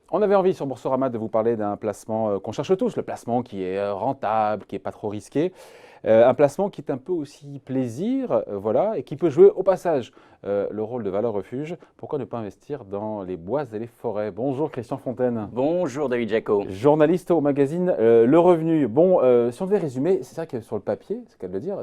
On avait envie sur Boursorama de vous parler d'un placement qu'on cherche tous, le placement qui est rentable, qui n'est pas trop risqué, un placement qui est un peu aussi plaisir, voilà, et qui peut jouer au passage le rôle de valeur refuge. Pourquoi ne pas investir dans les bois et les forêts? Bonjour Christian Fontaine. Bonjour David Jaco. Journaliste au magazine Le Revenu. Bon, si on devait résumer, c'est vrai que sur le papier, c'est qu'à le dire,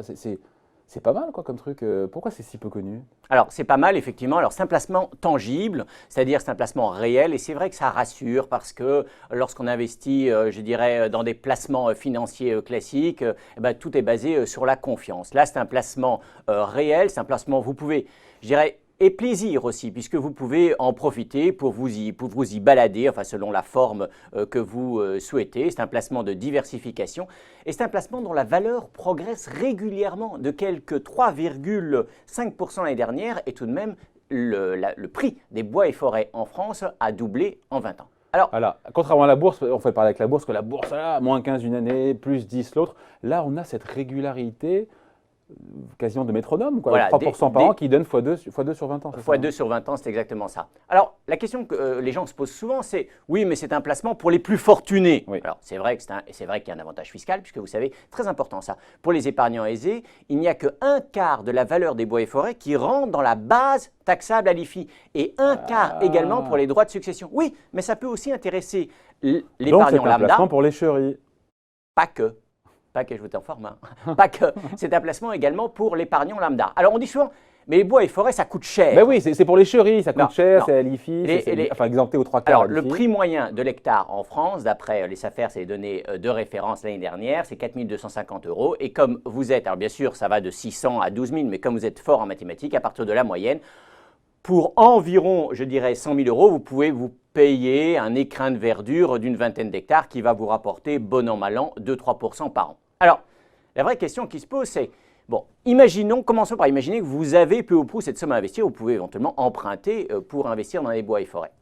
c'est pas mal quoi, comme truc. Pourquoi c'est si peu connu? Alors, c'est pas mal, effectivement. Alors, c'est un placement tangible, c'est-à-dire c'est un placement réel. Et c'est vrai que ça rassure parce que lorsqu'on investit, je dirais, dans des placements financiers classiques, eh ben, tout est basé sur la confiance. Là, c'est un placement réel, c'est un placement, vous pouvez, je dirais, et plaisir aussi, puisque vous pouvez en profiter pour vous y balader, enfin selon la forme que vous souhaitez. C'est un placement de diversification et c'est un placement dont la valeur progresse régulièrement de quelques 3,5% l'année dernière et tout de même le prix des bois et forêts en France a doublé en 20 ans. Alors, contrairement à la bourse, on fait parler avec la bourse, que la bourse, là, moins 15 une année, plus 10 l'autre. Là, on a cette régularité quasiment de métronome, quoi, voilà, 3% par an qui donne x2 sur 20 ans. x2 sur 20 ans, c'est exactement ça. Alors, la question que les gens se posent souvent, c'est oui, mais c'est un placement pour les plus fortunés. Oui. Alors, c'est vrai qu'il y a un avantage fiscal, puisque vous savez, très important ça. Pour les épargnants aisés, il n'y a que un quart de la valeur des bois et forêts qui rentre dans la base taxable à l'IFI et un quart également pour les droits de succession. Oui, mais ça peut aussi intéresser l'épargnant lambda. Donc, c'est un placement pour les chéris. Pas que. Pas que je vous t'informe, hein. Pas que. C'est un placement également pour l'épargnant lambda. Alors on dit souvent, mais les bois et forêts, ça coûte cher. Ben oui, c'est pour les chéris, ça coûte cher, c'est à l'IFI, enfin exempté aux 3 quarts. Alors le prix moyen de l'hectare en France, d'après les SAFER, c'est les données de référence l'année dernière, c'est 4 250 €. Et comme vous êtes, alors bien sûr, ça va de 600 à 12 000, mais comme vous êtes fort en mathématiques, à partir de la moyenne, pour environ, je dirais, 100 000 €, vous pouvez vous payer un écrin de verdure d'une vingtaine d'hectares qui va vous rapporter, bon an, mal an, 2-3% par an. Alors, la vraie question qui se pose, c'est, bon, commençons par imaginer que vous avez peu ou prou cette somme à investir, vous pouvez éventuellement emprunter pour investir dans les bois et forêts.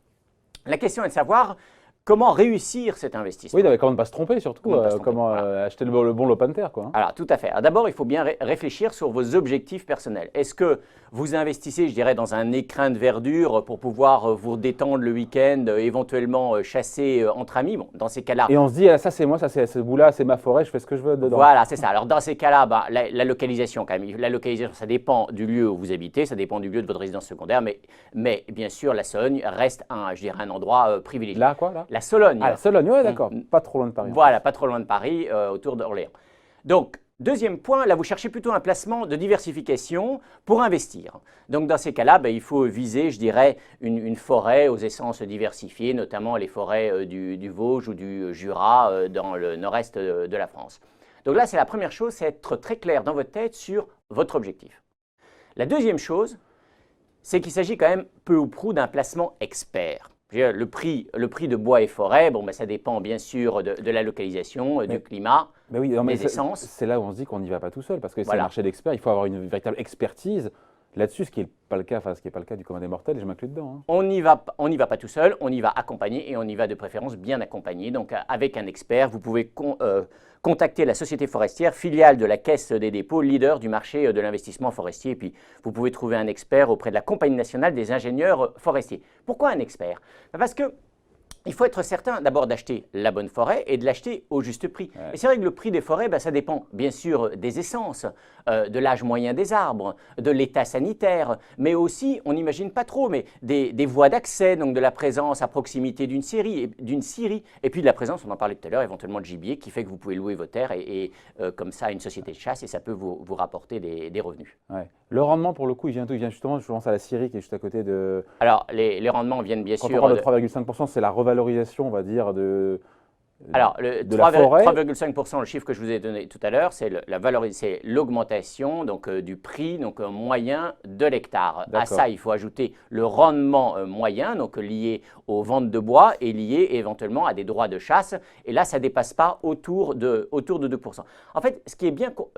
La question est de savoir comment réussir cet investissement. Oui, comment ne pas se tromper surtout, comment acheter le bon lopin de terre, quoi. Alors, tout à fait. D'abord, il faut bien réfléchir sur vos objectifs personnels. Est-ce que vous investissez, je dirais, dans un écrin de verdure pour pouvoir vous détendre le week-end, éventuellement chasser entre amis? Bon, dans ces cas-là… Et on se dit, ah, ça c'est moi, ça c'est ce bout-là, c'est ma forêt, je fais ce que je veux dedans. Voilà, c'est ça. Alors, dans ces cas-là, la localisation, quand même, la localisation, ça dépend du lieu où vous habitez, ça dépend du lieu de votre résidence secondaire, mais bien sûr, la Sologne reste un endroit privilégié. Là, quoi, là? La Sologne. Ah, la Sologne, oui, d'accord. Pas trop loin de Paris. Voilà, pas trop loin de Paris, autour d'Orléans. Donc, deuxième point, là, vous cherchez plutôt un placement de diversification pour investir. Donc, dans ces cas-là, il faut viser, je dirais, une forêt aux essences diversifiées, notamment les forêts du Vosges ou du Jura dans le nord-est de la France. Donc là, c'est la première chose, c'est être très clair dans votre tête sur votre objectif. La deuxième chose, c'est qu'il s'agit quand même peu ou prou d'un placement expert. Le prix de bois et forêt, ça dépend bien sûr de la localisation, du climat, des essences. C'est là où on se dit qu'on n'y va pas tout seul, parce que c'est un marché d'experts, il faut avoir une véritable expertise là-dessus, ce qui n'est pas le cas, du commun des mortels, et je m'inclus dedans. Hein. On n'y va pas tout seul, on y va accompagné et on y va de préférence bien accompagné. Donc avec un expert, vous pouvez contacter la Société forestière, filiale de la Caisse des dépôts, leader du marché de l'investissement forestier. Et puis vous pouvez trouver un expert auprès de la Compagnie nationale des ingénieurs forestiers. Pourquoi un expert? Parce que il faut être certain d'abord d'acheter la bonne forêt et de l'acheter au juste prix. Ouais. Et c'est vrai que le prix des forêts, ça dépend bien sûr des essences, de l'âge moyen des arbres, de l'état sanitaire, mais aussi, on n'imagine pas trop, mais des voies d'accès, donc de la présence à proximité d'une scierie, et puis de la présence, on en parlait tout à l'heure, éventuellement de gibier, qui fait que vous pouvez louer vos terres et comme ça à une société de chasse et ça peut vous rapporter des revenus. Ouais. Le rendement, pour le coup, il vient justement, je pense à la scierie qui est juste à côté de… Alors, les rendements viennent bien sûr… Quand on parle de 3,5%, c'est la revalorisation, on va dire, de Alors, le 3,5%, le chiffre que je vous ai donné tout à l'heure, c'est l'augmentation du prix moyen de l'hectare. À ça, il faut ajouter le rendement moyen, donc lié aux ventes de bois et lié éventuellement à des droits de chasse. Et là, ça ne dépasse pas autour de 2%. En fait,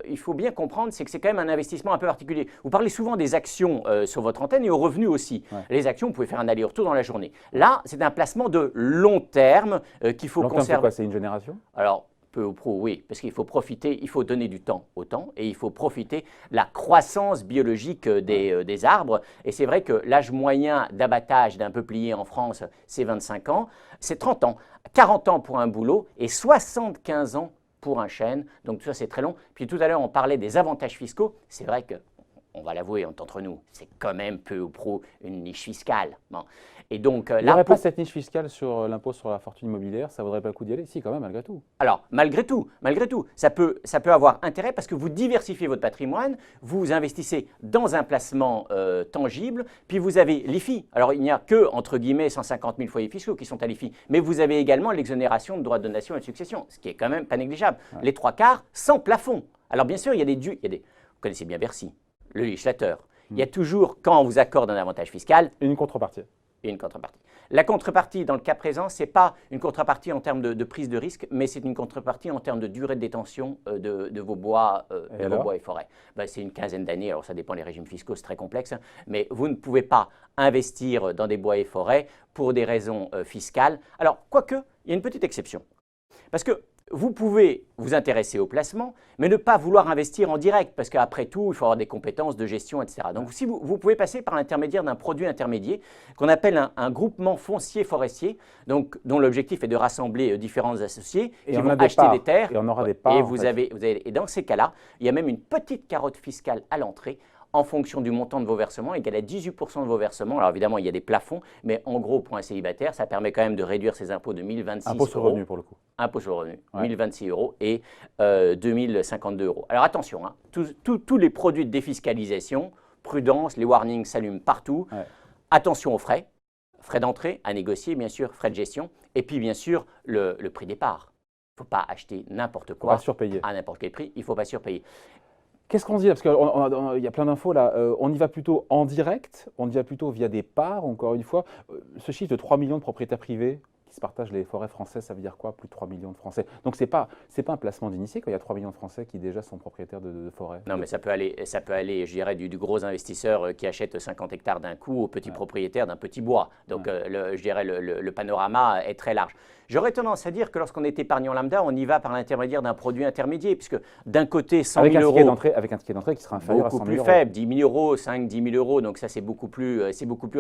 il faut bien comprendre, c'est que c'est quand même un investissement un peu particulier. Vous parlez souvent des actions sur votre antenne et aux revenus aussi. Ouais. Les actions, vous pouvez faire un aller-retour dans la journée. Là, c'est un placement de long terme qu'il faut conserver. C'est une génération? Alors, peu ou prou, oui, parce qu'il faut profiter, il faut donner du temps au temps et il faut profiter de la croissance biologique des arbres. Et c'est vrai que l'âge moyen d'abattage d'un peuplier en France, c'est 25 ans, c'est 30 ans, 40 ans pour un bouleau et 75 ans pour un chêne. Donc tout ça, c'est très long. Puis tout à l'heure, on parlait des avantages fiscaux. C'est vrai que, on va l'avouer entre nous, c'est quand même peu ou prou une niche fiscale. Bon. Et donc, il n'y aurait pas cette niche fiscale sur l'impôt sur la fortune immobilière, ça ne vaudrait pas le coup d'y aller? Si, quand même, malgré tout. Alors, malgré tout, ça peut avoir intérêt parce que vous diversifiez votre patrimoine, vous investissez dans un placement tangible, puis vous avez l'IFI. Alors, il n'y a que, entre guillemets, 150 000 foyers fiscaux qui sont à l'IFI, mais vous avez également l'exonération de droits de donation et de succession, ce qui est quand même pas négligeable. Ouais. Les 3/4 sans plafond. Alors, bien sûr, il y a des... Vous connaissez bien Bercy, le législateur. Il y a toujours, quand on vous accorde un avantage fiscal... Une contrepartie. Et une contrepartie. La contrepartie, dans le cas présent, ce n'est pas une contrepartie en termes de prise de risque, mais c'est une contrepartie en termes de durée de détention de vos bois, et forêts. Ben, c'est une quinzaine d'années, alors ça dépend des régimes fiscaux, c'est très complexe, hein, mais vous ne pouvez pas investir dans des bois et forêts pour des raisons fiscales. Alors, quoique, il y a une petite exception. Parce que vous pouvez vous intéresser au placement, mais ne pas vouloir investir en direct, parce qu'après tout, il faut avoir des compétences de gestion, etc. Donc, si vous pouvez passer par l'intermédiaire d'un produit intermédiaire qu'on appelle un groupement foncier forestier, donc, dont l'objectif est de rassembler différents associés qui vont acheter des terres. Et on aura des parts. Et dans ces cas-là, il y a même une petite carotte fiscale à l'entrée en fonction du montant de vos versements, égale à 18% de vos versements. Alors évidemment, il y a des plafonds, mais en gros, pour un célibataire, ça permet quand même de réduire ses impôts de 1 026 €. Impôt sur le revenu, pour le coup. Impôt sur le revenu, ouais. 1 026 € et 2 052 €. Alors attention, hein, tous les produits de défiscalisation, prudence, les warnings s'allument partout. Ouais. Attention aux frais d'entrée à négocier, bien sûr, frais de gestion, et puis bien sûr, le prix des parts. Il ne faut pas acheter n'importe quoi à n'importe quel prix, il ne faut pas surpayer. Qu'est-ce qu'on se dit? Parce qu'il y a plein d'infos là. On y va plutôt en direct, on y va plutôt via des parts, encore une fois. Ce chiffre de 3 millions de propriétaires privés qui se partagent les forêts françaises, ça veut dire quoi? Plus de 3 millions de Français. Donc ce n'est pas un placement d'initié quand il y a 3 millions de Français qui déjà sont propriétaires de forêts. Non, mais ça peut aller, je dirais, du gros investisseur qui achète 50 hectares d'un coup au petit propriétaire d'un petit bois. Donc je dirais le panorama est très large. J'aurais tendance à dire que lorsqu'on est épargnant lambda, on y va par l'intermédiaire d'un produit intermédiaire, puisque d'un côté, 100 000 €… Avec un ticket d'entrée qui sera inférieur à 100 000 €. Beaucoup plus faible, 10 000 €, 5-10 000 €, donc ça c'est beaucoup plus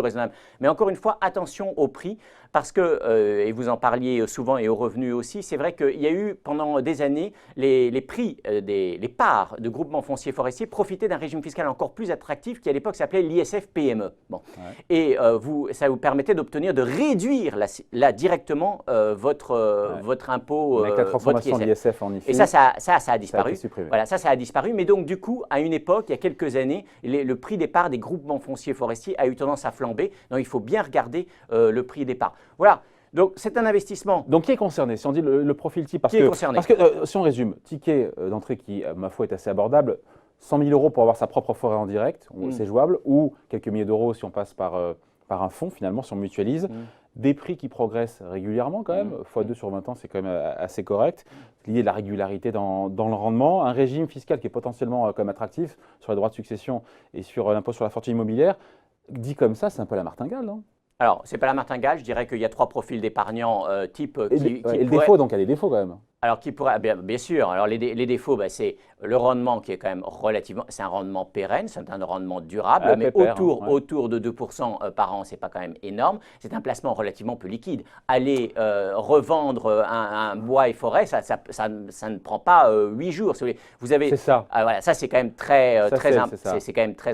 raisonnable. Mais encore une fois, attention au prix, parce que, et vous en parliez souvent et aux revenus aussi, c'est vrai qu'il y a eu pendant des années, les prix, les parts de groupements fonciers forestiers profitaient d'un régime fiscal encore plus attractif qui à l'époque s'appelait l'ISF-PME. Bon. Ouais. Et ça vous permettait d'obtenir, de réduire directement votre impôt, avec la transformation de l'ISF en IFI. Et ça a disparu. Voilà, ça a disparu. Mais donc, du coup, à une époque, il y a quelques années, le prix des parts des groupements fonciers forestiers a eu tendance à flamber. Donc, il faut bien regarder le prix des parts. Voilà. Donc, c'est un investissement. Donc, qui est concerné? Si on dit le profil type, parce que si on résume, ticket d'entrée qui, ma foi, est assez abordable, 100 000 € pour avoir sa propre forêt en direct, c'est jouable, ou quelques milliers d'euros si on passe par un fonds, finalement, si on mutualise. Des prix qui progressent régulièrement quand même, x2 sur 20 ans, c'est quand même assez correct. Lié de la régularité dans le rendement, un régime fiscal qui est potentiellement quand même attractif sur les droits de succession et sur l'impôt sur la fortune immobilière. Dit comme ça, c'est un peu la martingale, non? Alors, ce n'est pas la martingale, je dirais qu'il y a 3 profils d'épargnants type qui le défaut, donc il y a des défauts quand même. Alors, qui pourrait, bien sûr, alors les défauts, c'est le rendement qui est quand même relativement, c'est un rendement pérenne, c'est un rendement durable, mais autour de 2% par an, ce n'est pas quand même énorme. C'est un placement relativement peu liquide. Aller revendre un bois et forêt, ça ne prend pas 8 jours. Vous avez, c'est ça. Voilà, ça c'est quand même très important.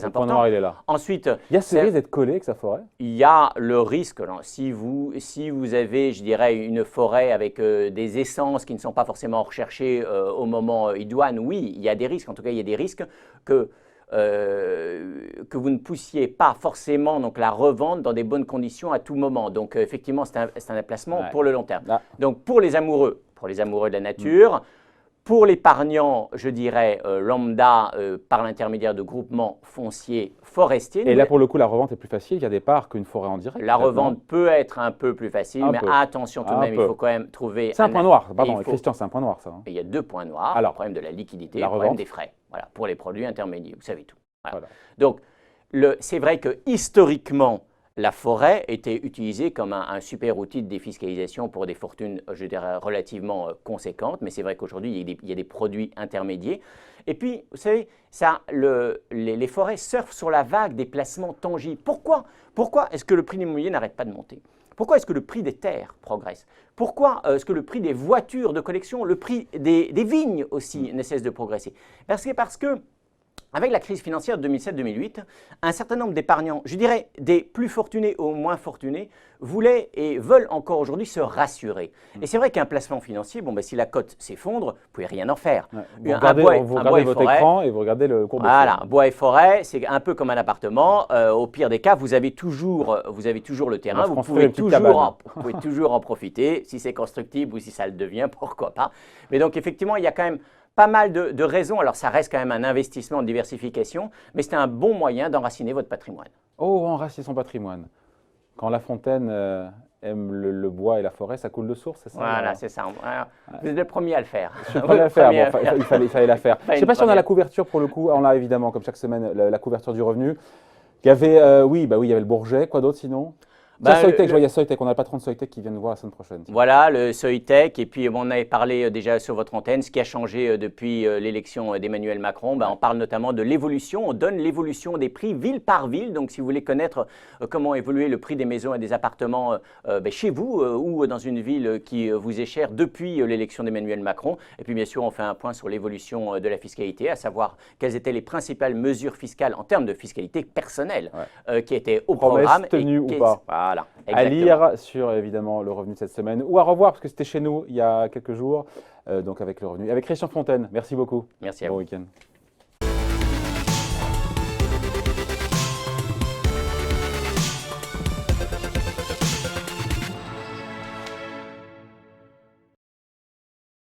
Le point noir, il est là. Ensuite, il y a ce risque d'être collé avec sa forêt? Il y a le risque, si vous avez, je dirais, une forêt avec des essences qui ne sont pas forcément recherchées au moment idoine, oui, il y a des risques. En tout cas, il y a des risques que vous ne puissiez pas forcément donc, la revendre dans des bonnes conditions à tout moment. Donc, effectivement, c'est un placement pour le long terme. Donc, pour les amoureux de la nature, pour l'épargnant, je dirais, lambda, par l'intermédiaire de groupements fonciers forestiers. Et là, pour le coup, la revente est plus facile, il y a des parts qu'une forêt en direct. La revente peut être un peu plus facile, mais attention tout de même, il faut quand même trouver… C'est un point noir, pardon, Christian, c'est un point noir ça. Il y a 2 points noirs, le problème de la liquidité et le problème des frais. Voilà, pour les produits intermédiaires, vous savez tout. Voilà. Donc, c'est vrai que historiquement, la forêt était utilisée comme un super outil de défiscalisation pour des fortunes, je dirais, relativement conséquentes, mais c'est vrai qu'aujourd'hui, il y a des produits intermédiaires. Et puis, vous savez, les forêts surfent sur la vague des placements tangibles. Pourquoi est-ce que le prix de l'immobilier n'arrête pas de monter? Pourquoi est-ce que le prix des terres progresse? Pourquoi est-ce que le prix des voitures de collection, le prix des vignes aussi ne cesse de progresser? Parce que avec la crise financière de 2007-2008, un certain nombre d'épargnants, je dirais des plus fortunés aux moins fortunés, voulaient et veulent encore aujourd'hui se rassurer. Et c'est vrai qu'un placement financier, bon, si la cote s'effondre, vous ne pouvez rien en faire. Ouais. Vous regardez votre écran et vous regardez le cours boursier. Voilà, bois et forêt, c'est un peu comme un appartement. Au pire des cas, vous avez toujours le terrain, vous pouvez toujours en profiter. Si c'est constructible ou si ça le devient, pourquoi pas. Mais donc effectivement, il y a quand même pas mal de raisons. Alors, ça reste quand même un investissement de diversification, mais c'est un bon moyen d'enraciner votre patrimoine. Oh, enraciner son patrimoine. Quand La Fontaine aime le bois et la forêt, ça coule de source, c'est ça? Voilà, c'est ça. Vous êtes le premier à le faire. Je suis le premier à le faire. Bon, il fallait la faire. Je ne sais pas si on a la couverture pour le coup. On a évidemment, comme chaque semaine, la couverture du revenu. Il y avait, oui, il y avait le Bourget. Quoi d'autre sinon? Soitec, je vois, il y a Soitec, on a le patron de Soitec qui vient nous voir la semaine prochaine. Voilà, le Soitec, et puis on avait parlé déjà sur votre antenne, ce qui a changé depuis l'élection d'Emmanuel Macron. On parle notamment de l'évolution, on donne l'évolution des prix ville par ville. Donc si vous voulez connaître comment évoluer le prix des maisons et des appartements chez vous ou dans une ville qui vous est chère depuis l'élection d'Emmanuel Macron. Et puis bien sûr, on fait un point sur l'évolution de la fiscalité, à savoir quelles étaient les principales mesures fiscales en termes de fiscalité personnelle qui étaient au programme. Tenues ou pas. Voilà, à lire sur évidemment le revenu de cette semaine ou à revoir parce que c'était chez nous il y a quelques jours, donc avec le revenu. Avec Christian Fontaine, merci beaucoup. Merci à vous. Bon week-end.